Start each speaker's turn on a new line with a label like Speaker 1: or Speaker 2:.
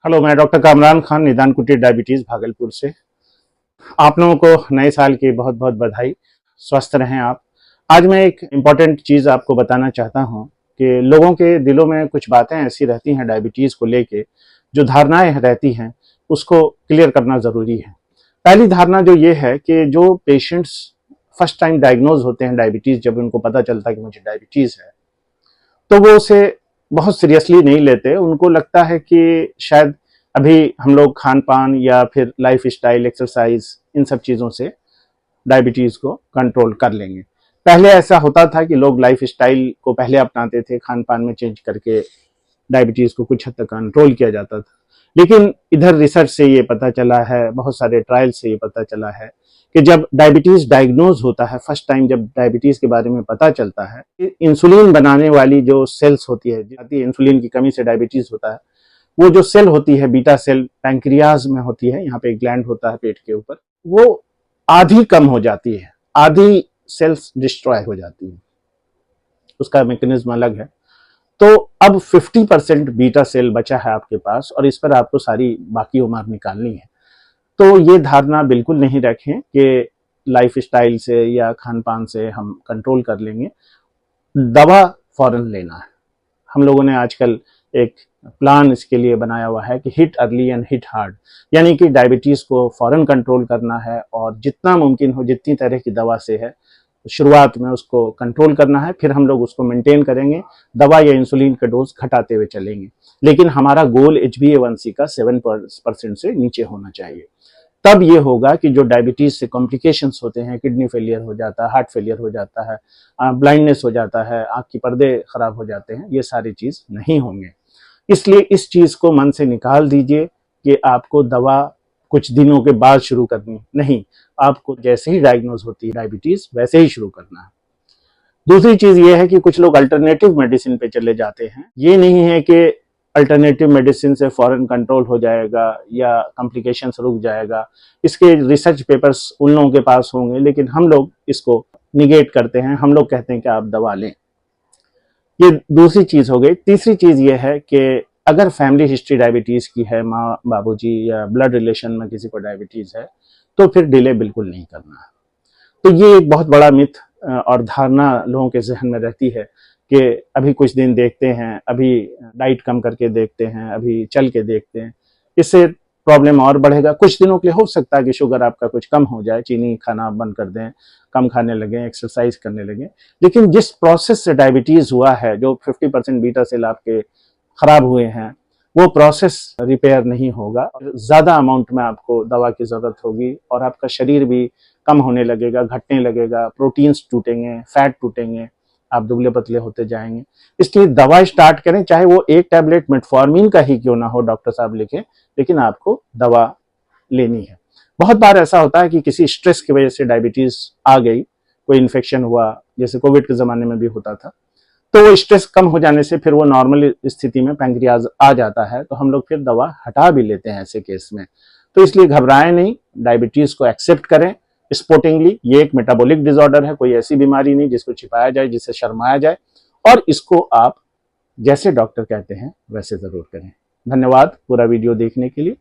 Speaker 1: Hello, मैं doctor Kamran Khan, निदान कुटीर डायबिटीज भागलपुर से। आप लोगों को नए साल की बहुत बहुत बधाई। स्वस्थ रहें आप। आज मैं एक इम्पॉर्टेंट चीज़ आपको बताना चाहता हूं कि लोगों के दिलों में कुछ बातें ऐसी रहती हैं डायबिटीज़ को लेके, जो धारणाएं रहती हैं उसको क्लियर करना ज़रूरी है। पहली धारणा जो ये है कि जो पेशेंट्स फर्स्ट टाइम डायग्नोज होते हैं डायबिटीज़, जब उनको पता चलता है कि मुझे डायबिटीज़ है, तो वो उसे बहुत सीरियसली नहीं लेते। उनको लगता है कि शायद अभी हम लोग खान पान या फिर लाइफ स्टाइल, एक्सरसाइज, इन सब चीज़ों से डायबिटीज़ को कंट्रोल कर लेंगे। पहले ऐसा होता था कि लोग लाइफ स्टाइल को पहले अपनाते थे, खान पान में चेंज करके डायबिटीज़ को कुछ हद तक कंट्रोल किया जाता था। लेकिन इधर रिसर्च से ये पता चला है, बहुत सारे ट्रायल से ये पता चला है कि जब डायबिटीज डायग्नोज होता है, फर्स्ट टाइम जब डायबिटीज के बारे में पता चलता है, इंसुलिन बनाने वाली जो सेल्स होती है, इंसुलिन की कमी से डायबिटीज होता है, वो जो सेल होती है बीटा सेल, पैंक्रियाज में होती है, यहाँ पे एक ग्लैंड होता है पेट के ऊपर, वो आधी कम हो जाती है, आधी सेल्स डिस्ट्रॉय हो जाती है। उसका मैकेनिज्म अलग है। तो अब 50% बीटा सेल बचा है आपके पास और इस पर आपको सारी बाकी उम्र निकालनी है। तो ये धारणा बिल्कुल नहीं रखें कि लाइफ स्टाइल से या खान पान से हम कंट्रोल कर लेंगे। दवा फौरन लेना है। हम लोगों ने आजकल एक प्लान इसके लिए बनाया हुआ है कि hit early and hit hard, यानी कि डायबिटीज को फौरन कंट्रोल करना है और जितना मुमकिन हो, जितनी तरह की दवा से है, शुरुआत में उसको कंट्रोल करना है, फिर हम लोग उसको मेंटेन करेंगे, दवा या इंसुलिन का डोज घटाते हुए चलेंगे। लेकिन हमारा गोल HbA1c का 7% से नीचे होना चाहिए। तब ये होगा कि जो डायबिटीज से कॉम्प्लिकेशंस होते हैं, किडनी फेलियर हो जाता है, हार्ट फेलियर हो जाता है, ब्लाइंडनेस हो जाता है, आंख की पर्दे खराब हो जाते हैं, ये सारी चीज नहीं होंगे। इसलिए इस चीज को मन से निकाल दीजिए कि आपको दवा कुछ दिनों के बाद शुरू करनी नहीं, आपको जैसे ही डायग्नोज होती है डायबिटीज वैसे ही शुरू करना है। दूसरी चीज ये है कि कुछ लोग अल्टरनेटिव मेडिसिन पे चले जाते हैं। ये नहीं है कि अल्टरनेटिव मेडिसिन से फॉरेन कंट्रोल हो जाएगा या कॉम्प्लिकेशंस रुक जाएगा। इसके रिसर्च पेपर्स उन लोगों के पास होंगे, लेकिन हम लोग इसको निगेट करते हैं। हम लोग कहते हैं कि आप दवा लें। ये दूसरी चीज हो गई। तीसरी चीज ये है कि अगर फैमिली हिस्ट्री डायबिटीज की है, माँ बाबूजी या ब्लड रिलेशन में किसी को डायबिटीज है, तो फिर डिले बिल्कुल नहीं करना है। तो ये एक बहुत बड़ा मिथ और धारणा लोगों के जहन में रहती है कि अभी कुछ दिन देखते हैं, अभी डाइट कम करके देखते हैं, अभी चल के देखते हैं, इससे प्रॉब्लम और बढ़ेगा। कुछ दिनों के लिए हो सकता है कि शुगर आपका कुछ कम हो जाए, चीनी खाना बंद कर दें, कम खाने लगे, एक्सरसाइज करने लगे। लेकिन जिस प्रोसेस से डायबिटीज हुआ है, जो 50% बीटा सेल आपके खराब हुए हैं, वो प्रोसेस रिपेयर नहीं होगा। ज्यादा अमाउंट में आपको दवा की जरूरत होगी और आपका शरीर भी कम होने लगेगा, घटने लगेगा, प्रोटीन्स टूटेंगे, फैट टूटेंगे, आप दुबले पतले होते जाएंगे। इसलिए दवा स्टार्ट करें, चाहे वो एक टैबलेट मेटफॉर्मिन का ही क्यों ना हो, डॉक्टर साहब लिखें, लेकिन आपको दवा लेनी है। बहुत बार ऐसा होता है कि किसी स्ट्रेस की वजह से डायबिटीज आ गई, कोई इन्फेक्शन हुआ, जैसे कोविड के जमाने में भी होता था, तो वो स्ट्रेस कम हो जाने से फिर वो नॉर्मल स्थिति में पैंक्रियाज आ जाता है, तो हम लोग फिर दवा हटा भी लेते हैं ऐसे केस में। तो इसलिए घबराएं नहीं, डायबिटीज को एक्सेप्ट करें स्पोर्टिंगली। ये एक मेटाबॉलिक डिसऑर्डर है, कोई ऐसी बीमारी नहीं जिसको छिपाया जाए, जिससे शर्माया जाए, और इसको आप जैसे डॉक्टर कहते हैं वैसे जरूर करें। धन्यवाद पूरा वीडियो देखने के लिए।